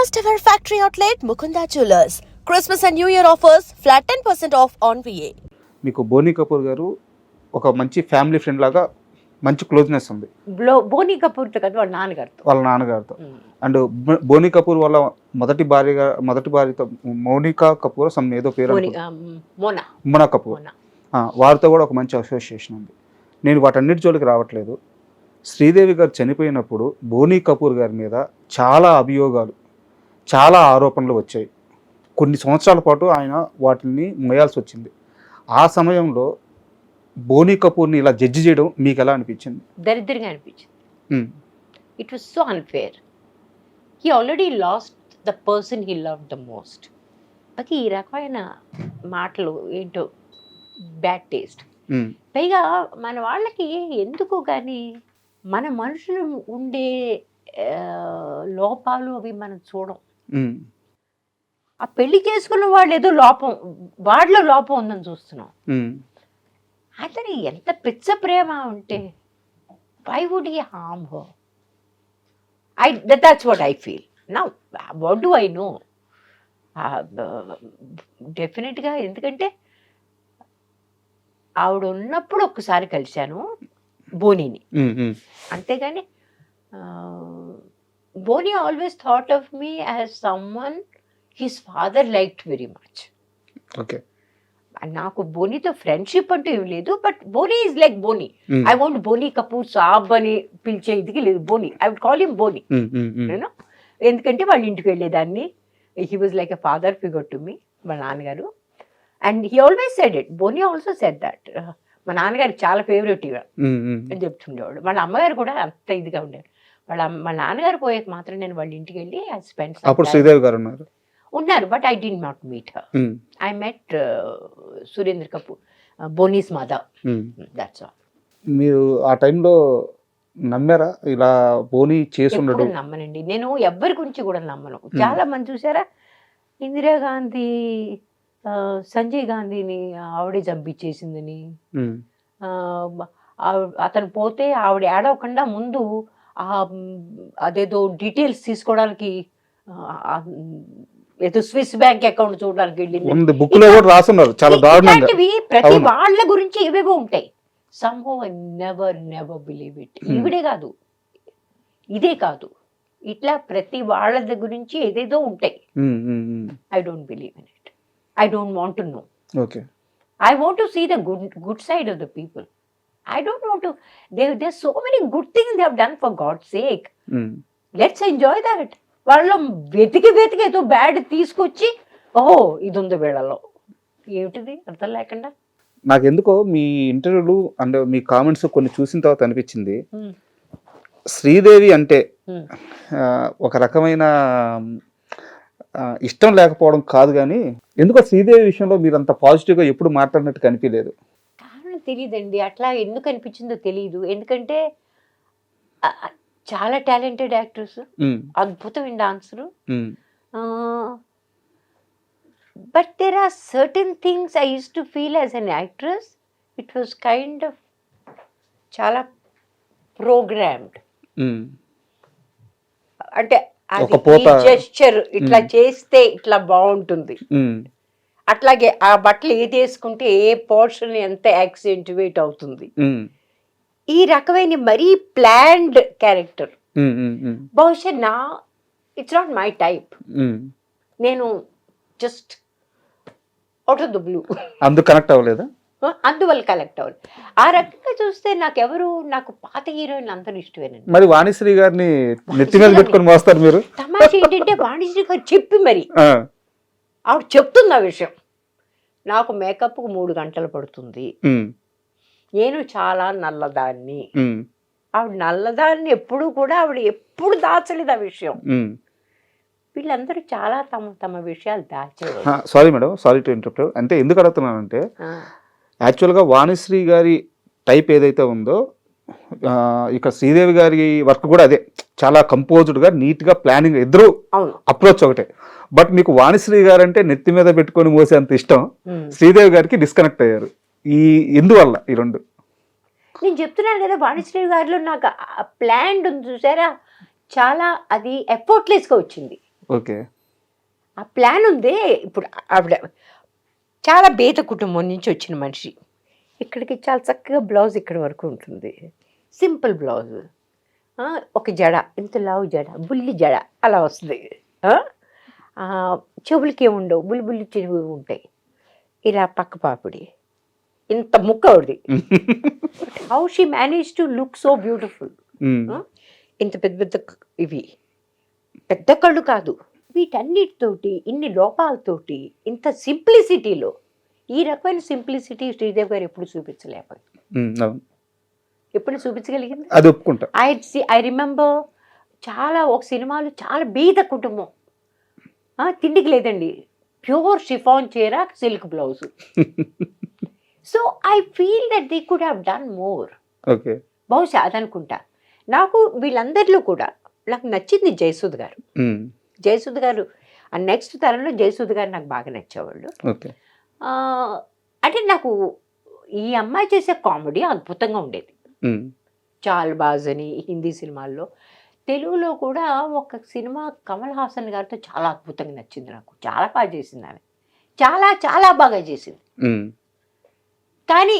First ever factory outlet Mukunda Jewelers. Christmas and New Year offers flat 10% off on VA. మీకు బోనీ కపూర్ గారు ఒక మంచి family friend లాగా మంచి క్లోజ్నెస్ ఉంది బోనీ కపూర్తో కదా వాళ్ళ నాన్నగారితో. వాళ్ళ నాన్నగారితో. అండ్ బోనీ కపూర్ వాళ్ళ మొదటి భార్యతో మౌనికా కపూర్ సమ్ ఏదో పేరు మోనా కపూర్, వారితో కూడా ఒక మంచి అసోసియేషన్ ఉంది. నేను వాటన్నిటి జోలికి రావట్లేదు. శ్రీదేవి గారు చనిపోయినప్పుడు బోనీ కపూర్ గారి మీద చాలా అభియోగాలు, చాలా ఆరోపణలు వచ్చాయి. కొన్ని సంవత్సరాల పాటు ఆయన వాటిని మోయాల్సి వచ్చింది. ఆ సమయంలో బోనీ కపూర్ని ఇలా జడ్జి చేయడం మీకు ఎలా అనిపించింది? దరిద్రంగా అనిపించింది. It was so unfair. He already last the person he love the most. అది ఈ రకమైన మాటలు ఏంటో బ్యాడ్ టేస్ట్. పైగా మన వాళ్ళకి ఎందుకు కానీ మన మనుషులు ఉండే లోపాలు అవి మనం చూడం. ఆ పెళ్లి చేసుకున్న వాళ్ళు ఏదో వాళ్ళలో లోపం ఉందని చూస్తున్నాం. అతని ఎంత పిచ్చ ప్రేమ ఉంటే why would he harm her? That's what I feel now. What do I know? డెఫినెట్గా, ఎందుకంటే ఆవిడ ఉన్నప్పుడు ఒక్కసారి కలిశాను బోనీని, అంతేగాని Boney always thought of me as someone his father liked very much. Okay, నాకు బోనీతో ఫ్రెండ్షిప్ అంటూ ఏం లేదు, but Boney is like Boney. I want Boney Kapoor saab అని పిలిచే ఇదికి లేదు. Boney, I would call him Boney. నేను ఎందుకంటే వాళ్ళ ఇంటికి వెళ్ళేదాన్ని. He was like a father figure to me, మా నాన్నగారు. And he always said it. Boney also said that మా నాన్నగారికి చాలా ఫేవరెట్ ఇవ అని చెప్తుండేవాడు. వాళ్ళ అమ్మగారు కూడా అంత ఇదిగా ఉండేవారు. మా నాన్నగారు పోయాక మాత్రం నేను వాళ్ళ ఇంటికి వెళ్ళి ఐ స్పెండ్ శ్రీదేవి గారు ఉన్నారు, but I did not meet her. I met Surendra Kapoor, Boney's mother. That's all. మీరు ఆ టైంలో నమ్మారా ఇలా బోనీ చేసి ఉండడం? నమ్మనండి నేను, ఎవ్వరి గురించి కూడా నమ్మను. చాలా మంది చూసారా, ఇందిరాగాంధీ సంజయ్ గాంధీని ఆవిడే చంపించేసిందని, అతను పోతే ఆవిడ ఏడవకుండా ముందు అదేదో డీటెయిల్స్ తీసుకోవడానికి ఏదో స్విస్ బ్యాంక్ అకౌంట్ చూడడానికి వెళ్ళింది. ప్రతి వాళ్ళ గురించి ఏవేవో ఉంటాయి. Somehow I never believe it. ఈవిడే కాదు, ఇదే కాదు, ఇట్లా ప్రతి వాళ్ళ గురించి ఏదేదో ఉంటాయి. I don't believe in it. I don't want to know. Okay. I want to see the good side of the people. I don't want to. There's so many good things they have done, for God's sake. Let's enjoy that. వాళ్ళు వెతికి ఏదో bad తీసుకొచ్చి ఓహో ఇది ఉంది వీళ్ళలో, ఏమిటిది అర్థం లేకుండా. నాకు ఎందుకో మీ ఇంటర్వ్యూలు అండ్ మీ కామెంట్స్ కొన్ని చూసిన తర్వాత అనిపించింది, శ్రీదేవి అంటే ఒక రకమైన ఇష్టం లేకపోవడం కాదు, కానీ ఎందుకో శ్రీదేవి విషయంలో మీరు అంత పాజిటివ్గా ఎప్పుడు మాట్లాడినట్టు కనిపించలేదు. కారణం తెలియదండి, అట్లా ఎందుకు అనిపించిందో తెలియదు. ఎందుకంటే చాలా టాలెంటెడ్ యాక్టర్స్, అద్భుతమైన dancer. But there are certain things I use to feel as an actress. It was kind of చాలా ప్రోగ్రామ్డ్. అంటే జెస్చర్ ఇట్లా చేస్తే ఇట్లా బాగుంటుంది, అట్లాగే ఆ బట్టలు ఏది వేసుకుంటే ఏ పోర్షన్ ఎంత యాక్సెంట్యుయేట్ అవుతుంది, ఈ రకమైన మరీ ప్లాన్డ్ క్యారెక్టర్ బహుశా ఇట్స్ నాట్ మై టైప్. నేను just out of the blue అందువల్ల కలెక్ట్ అవ్వాలి. ఆ రకంగా చూస్తే నాకు పాత హీరోయిన్ అందరూ ఇష్టమేనండి. మరి వాణిశ్రీ గారిని నెత్తి మీద పెట్టుకొని మోస్తారు మీరు. తమాషా ఏంటంటే వాణిశ్రీ గారు చెప్పి మరి ఆవిడ చెప్తుంది ఆ విషయం. నాకు మేకప్ 3 గంటలు పడుతుంది, నేను చాలా నల్లదాన్ని. ఆవిడ నల్లదాన్ని ఆవిడ ఎప్పుడు దాచలేదు ఆ విషయం. వీళ్ళందరూ చాలా తమ విషయాలు దాచేవారు. Sorry madam, sorry to interrupt. అంటే ఎందుకు అడుగుతున్నానంటే యాక్చువల్గా వాణిశ్రీ గారి టైప్ ఏదైతే ఉందో, ఇక శ్రీదేవి గారి వర్క్ కూడా అదే, చాలా కంపోజ్డ్గా నీట్గా ప్లానింగ్, ఇద్దరు అప్రోచ్ ఒకటే. బట్ మీకు వాణిశ్రీ గారు అంటే నెత్తి మీద పెట్టుకొని మోసేంత ఇష్టం, శ్రీదేవి గారికి డిస్కనెక్ట్ అయ్యారు. ఎందువల్ల ఈ రెండు? నేను చెప్తున్నాను కదా, వాణిశ్రీ గారిలో నాకు ప్లాన్డ్ ఉంది చూసారా, చాలా అది ఎఫర్ట్లెస్గా వచ్చింది. ఓకే. ఆ ప్లాన్ ఉందే. ఇప్పుడు ఆవిడ చాలా బేద కుటుంబం నుంచి వచ్చిన మనిషి. ఇక్కడికి చాలా చక్కగా బ్లౌజ్ ఇక్కడ వరకు ఉంటుంది, సింపుల్ బ్లౌజ్, ఒక జడ, ఇంత లావు జడ, బుల్లి జడ అలా వస్తుంది. చెవులకి ఏముండవు, బుల్లి బుల్లి చెవులు ఉంటాయి, ఇలా పక్క పాపిడి, ఇంత ముక్క అవుది. How she manage to look so beautiful. ఇంత పెద్ద పెద్ద ఇవి, పెద్ద కళ్ళు కాదు, వీటన్నిటితోటి, ఇన్ని లోపాలతోటి, ఇంత సింప్లిసిటీలో, ఈ రకమైన సింప్లిసిటీ శ్రీదేవి గారు ఎప్పుడు చూపించలేకపోయింది. ఎప్పుడు చూపించగలిగింది అది ఒప్పుకుంటా. ఐ రిమెంబర్ చాలా ఒక సినిమాలో చాలా బీద కుటుంబం, తిండికి లేదండి, ప్యూర్ షిఫాన్ చీర, silk blouse. So I feel that they could have done more. Okay. బహుశా అదనుకుంటా. నాకు వీళ్ళందరిలో కూడా నాకు నచ్చింది జయసుధ్ గారు. జయసుధ్ గారు నెక్స్ట్ తరంలో జయసుధ్ గారు నాకు బాగా నచ్చేవాళ్ళు. ఓకే. అంటే నాకు ఈ అమ్మాయి చేసే కామెడీ అద్భుతంగా ఉండేది. చాల్బాజ్ అని హిందీ సినిమాల్లో, తెలుగులో కూడా ఒక సినిమా కమల్ హాసన్ గారితో చాలా అద్భుతంగా నచ్చింది నాకు. చాలా బాగా చేసింది ఆమె, చాలా చాలా బాగా చేసింది. కానీ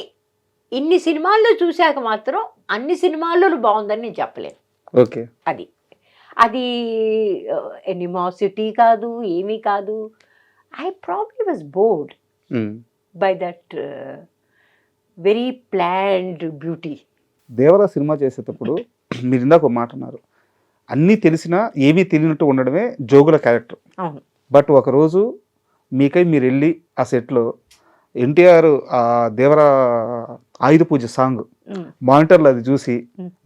ఇన్ని సినిమాల్లో చూశాక మాత్రం అన్ని సినిమాల్లో బాగుందని నేను చెప్పలేను. ఓకే. అది అది ఎనిమాసిటీ కాదు, ఏమీ కాదు. I probably was board by that very planned beauty. Devara cinema చేసేటప్పుడు మీరు ఇందాక ఒక మాట అన్నారు, అన్నీ తెలిసినా ఏమీ తెలియనట్టు ఉండడమే జోగుల క్యారెక్టర్. అవును. బట్ ఒకరోజు మీకై మీరు వెళ్ళి ఆ సెట్లో ఎన్టీఆర్ ఆ దేవరా ఆయుధ పూజ సాంగ్ మానిటర్లో అది చూసి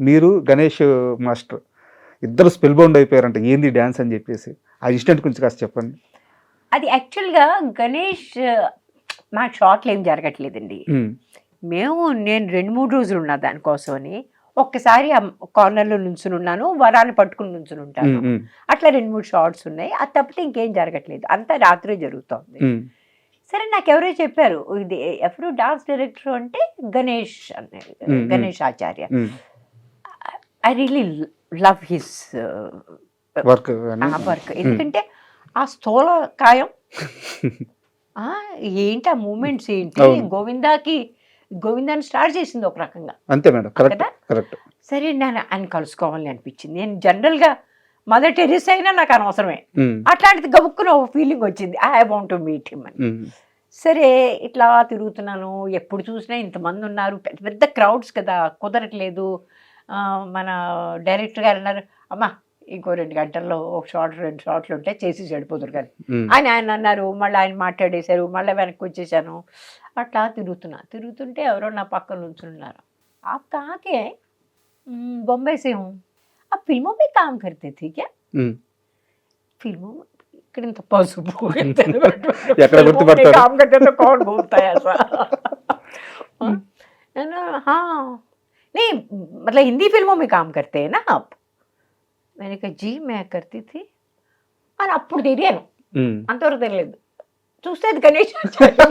మీరు గణేష్ మాస్టర్ ఇద్దరు స్పెల్ బౌండ్ అయిపోయారంట, ఏంది డ్యాన్స్ అని చెప్పేసి ఆ ఇన్సిడెంట్ గురించి కాస్త చెప్పండి. అది యాక్చువల్గా గణేష్ మా షార్ట్లు ఏం జరగట్లేదండి. నేను 2-3 రోజులు ఉన్నా దానికోసమని. ఒక్కసారి కార్నర్లో నుంచుని ఉన్నాను, వరాన్ని పట్టుకుని నుంచుని ఉంటాను, అట్లా 2-3 షార్ట్స్ ఉన్నాయి. అది తప్పితే ఇంకేం జరగట్లేదు, అంతా రాత్రే జరుగుతుంది. సరే, నాకు ఎవరో చెప్పారు, ఇది ఎవరు డాన్స్ డైరెక్టర్ అంటే గణేష్ అన్నారు, Ganesh Acharya. I really love his work. ఎందుకంటే ఆ స్థూల కాయం ఏంటి, ఆ మూమెంట్స్ ఏంటి, గోవిందాన్ని స్టార్ట్ చేసింది ఒక రకంగా. అంతే మేడం, కరెక్ట్. సరే, నేను ఆయన కలుసుకోవాలని అనిపించింది. నేను జనరల్గా మదర్ టెరెసా అయినా నాకు అనవసరమే, అట్లాంటిది గబుక్కున ఒక ఫీలింగ్ వచ్చింది, I want to meet him అని. సరే, ఇట్లా తిరుగుతున్నాను, ఎప్పుడు చూసినా ఇంతమంది ఉన్నారు, పెద్ద పెద్ద క్రౌడ్స్ కదా, కుదరట్లేదు. మన డైరెక్టర్ గారు అన్నారు, అమ్మా ఇంకో 2 గంటల్లో ఒక 2 షాట్లు ఉంటే చేసి చెడిపోతారు కానీ ఆయన అన్నారు. మళ్ళీ ఆయన మాట్లాడేశారు, మళ్ళీ వెనక్కి వచ్చేసాను. అట్లా తిరుగుతుంటే ఎవరో నా పక్కన నుంచున్నారు. आप कहाँ के हैं? बॉम्बे से हूँ. आप फिल्मों में काम करते थे क्या? फिल्मों में ఇక్కడ ఇంత పసుపు काम करते तो कौन घूमता है ऐसा? हाँ, नहीं मतलब हिंदी फिल्मों में काम करते हैं ना आप? मैंने कहा जी मैं करती थी. అని అప్పుడు తెలియను, అంతవరకు తెలియదు. చూస్తే అది గణేష్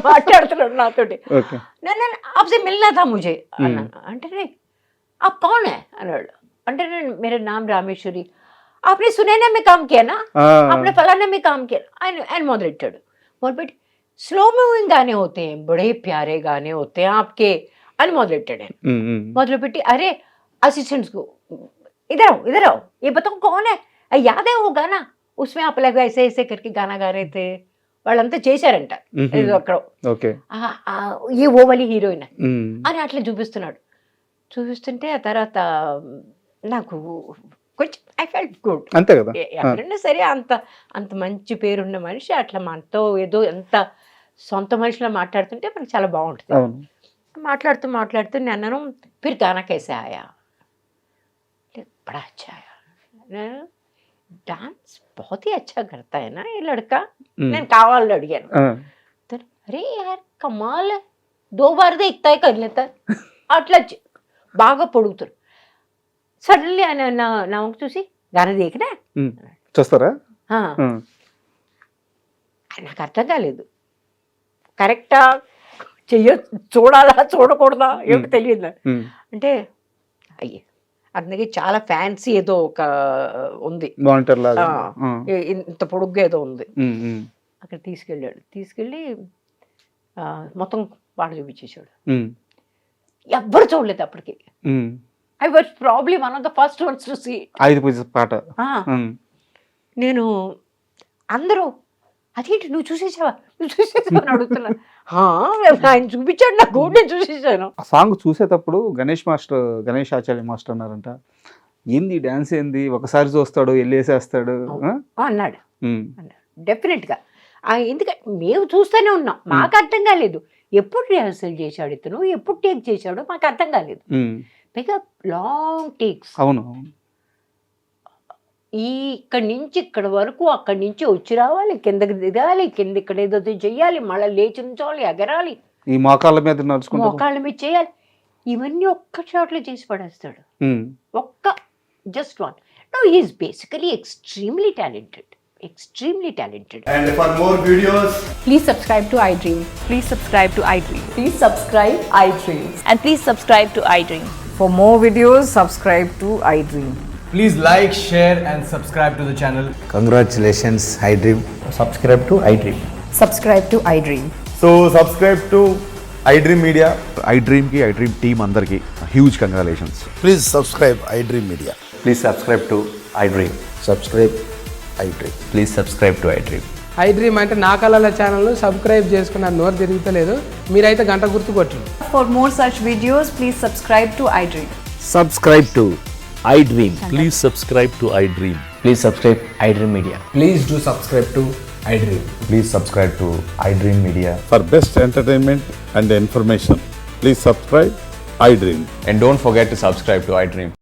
మాట్లాడుతున్నాడు నాతోటి. నేను ఆప్సే మిల్నా థా ముझे అన్నాను. అంటే आप कौन है అన్నాడు. అంటే నేను मेरा नाम रामेश्वरी. आपने सुनैना में काम किया ना, आपने फलाना में काम किया. ఆయన మొదలెట్టాడు. మొదలుపెట్టి స్లో మూవింగ్ గానే होते हैं, बड़े प्यारे गाने होते हैं आपके అని మొదలెట్టాడు. మొదలుపెట్టి అరే असिस्टेंट्स को इधर आओ ये बताओ कौन है, याद है वो गाना, उसमें आप लगा ऐसे ऐसे करके गाना गा रहे थे, వాళ్ళంతా చేశారంట అక్కడ, ఏ ఓ వలి హీరోయిన్ అని అట్లా చూపిస్తుంటే ఆ తర్వాత నాకు కొంచెం ఐ ఫెల్ట్ గుడ్. అంతే కదా, ఎవరైనా సరే అంత మంచి పేరున్న మనిషి అట్లా మనతో ఏదో ఎంత సొంత మనిషిలో మాట్లాడుతుంటే మనకు చాలా బాగుంటుంది. మాట్లాడుతూ నేను అన్నాను, ఫిర్ గానా కైసే ఆయా, బడా అచ్చా ఆయా, डांस बहुत ही अच्छा करता है ना ये लड़का. నేను కావాలని అడిగాను. అరే యార్ కమాల్, 2 बार देखता है कर लेता है. అట్లా బాగా పొడుగుతారు. సడన్లీ ఆయన నా వంక చూసి గాన దేకినా చూస్తారా, నాకు అర్థం కాలేదు. కరెక్టా చూడాలా చూడకూడదా ఏమిటి తెలియదు. అంటే అయ్యే అందుకే చాలా ఫ్యాన్సీ ఏదో ఒక ఉంది, మానిటర్ లాగా. ఇంత పొడుగ్గా ఏదో ఉంది. అక్కడ తీసుకెళ్ళి మొత్తం పాట చూపించేశాడు. ఎవ్వరు చూడలేదు అప్పటికి. I was probably one of the first ones to see 5 పాట. నేను అందరూ అదేంటి నువ్వు చూసేసావా అని అడుగుతున్నా. ఆయన చూపించాడు నాకు, నేను చూసేసాను. ఆ సాంగ్ చూసేటప్పుడు గణేష్ ఆచార్య మాస్టర్ అన్నారంట, ఏంది డాన్స్ ఏంది, ఒకసారి చూస్తాడు వెళ్ళేసేస్తాడు అన్నాడు. డెఫినెట్ గా ఎందుకంటే మేము చూస్తూనే ఉన్నాం, మాకు అర్థం కాలేదు ఎప్పుడు రిహర్సల్ చేశాడు ఇతను, ఎప్పుడు టేక్ చేశాడో మాకు అర్థం కాలేదు. పైగా లాంగ్ టేక్స్. అవును. ఇక్కడి నుంచి ఇక్కడ వరకు, అక్కడి నుంచి వచ్చి రావాలి, కిందకి దిగాలి, కింద ఇక్కడ ఏదో చెయ్యాలి, మళ్ళీ లేచి నుంచోవాలి, ఎగరాలి, ఈ మోకాళ్ళ మీద నడుచుకుంటూ మోకాళ్ళ మీద చేయాలి, ఇవన్నీ ఒక్క షాట్లో చేసి పడేస్తాడు. ఒక్క just one. No, he is basically extremely talented. And for more videos, please subscribe to iDream. Please subscribe to iDream. Please subscribe iDream. And please subscribe to iDream. For more videos, subscribe to iDream. please like, share and subscribe to the channel. Congratulations, iDream. Subscribe to iDream. Subscribe to iDream. So subscribe to iDream Media. iDream ki iDream team andarki huge congratulations. Please subscribe iDream Media. Please subscribe to iDream. Subscribe iDream. Please subscribe to iDream. iDream అంటే నా కళల channel subscribe చేసుకున్న నోరు తిరుగుతలేదు, మీరైతే గంట గుర్తు కొట్టండి. For more such videos, please subscribe to iDream. Subscribe to iDream. Please subscribe to iDream. Please subscribe iDream Media. Please do subscribe to iDream. Please subscribe to iDream Media. For best entertainment and information, please subscribe iDream. And don't forget to subscribe to iDream.